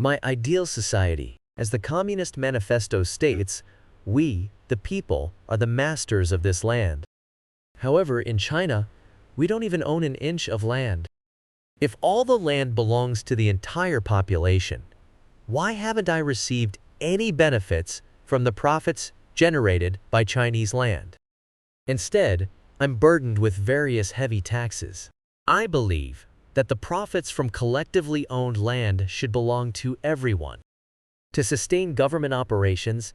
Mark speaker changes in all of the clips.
Speaker 1: My ideal society, as the Communist Manifesto states, we, the people, are the masters of this land. However, in China, we don't even own an inch of land. If all the land belongs to the entire population, why haven't I received any benefits from the profits generated by Chinese land? Instead, I'm burdened with various heavy taxes. I believe that the profits from collectively owned land should belong to everyone. To sustain government operations,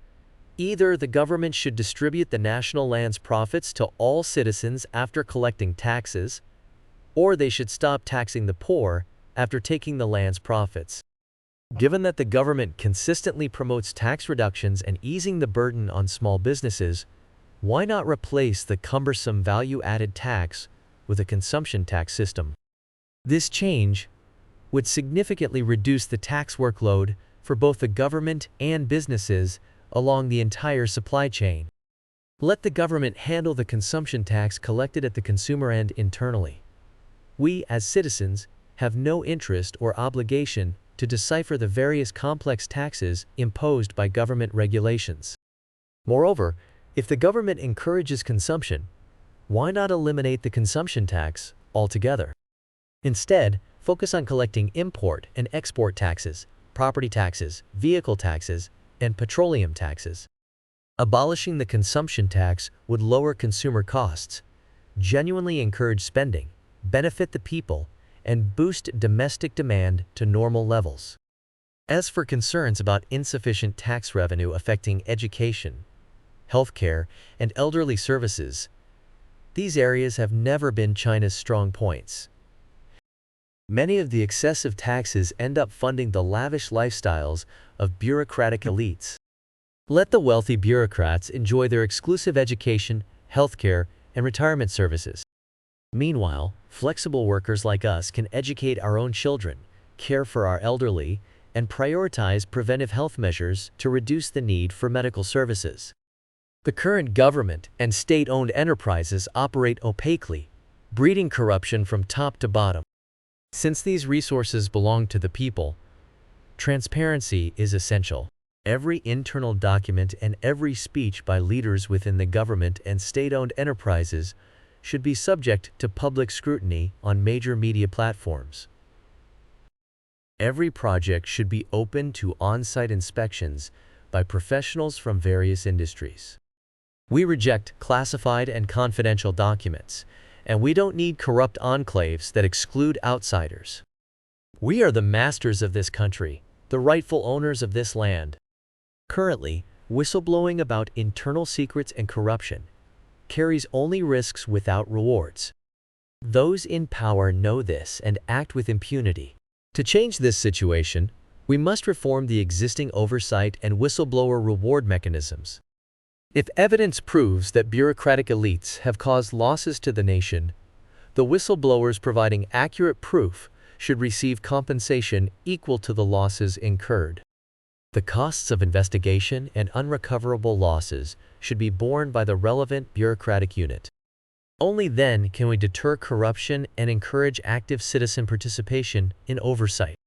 Speaker 1: either the government should distribute the national land's profits to all citizens after collecting taxes, or they should stop taxing the poor after taking the land's profits. Given that the government consistently promotes tax reductions and easing the burden on small businesses, why not replace the cumbersome value-added tax with a consumption tax system? This change would significantly reduce the tax workload for both the government and businesses along the entire supply chain. Let the government handle the consumption tax collected at the consumer end internally. We, as citizens, have no interest or obligation to decipher the various complex taxes imposed by government regulations. Moreover, if the government encourages consumption, why not eliminate the consumption tax altogether? Instead, focus on collecting import and export taxes, property taxes, vehicle taxes, and petroleum taxes. Abolishing the consumption tax would lower consumer costs, genuinely encourage spending, benefit the people, and boost domestic demand to normal levels. As for concerns about insufficient tax revenue affecting education, healthcare, and elderly services, these areas have never been China's strong points. Many of the excessive taxes end up funding the lavish lifestyles of bureaucratic elites. Let the wealthy bureaucrats enjoy their exclusive education, healthcare, and retirement services. Meanwhile, flexible workers like us can educate our own children, care for our elderly, and prioritize preventive health measures to reduce the need for medical services. The current government and state-owned enterprises operate opaquely, breeding corruption from top to bottom. Since these resources belong to the people, transparency is essential. Every internal document and every speech by leaders within the government and state-owned enterprises should be subject to public scrutiny on major media platforms. Every project should be open to on-site inspections by professionals from various industries. We reject classified and confidential documents, and we don't need corrupt enclaves that exclude outsiders. We are the masters of this country, the rightful owners of this land. Currently, whistleblowing about internal secrets and corruption carries only risks without rewards. Those in power know this and act with impunity. To change this situation, we must reform the existing oversight and whistleblower reward mechanisms. If evidence proves that bureaucratic elites have caused losses to the nation, the whistleblowers providing accurate proof should receive compensation equal to the losses incurred. The costs of investigation and unrecoverable losses should be borne by the relevant bureaucratic unit. Only then can we deter corruption and encourage active citizen participation in oversight.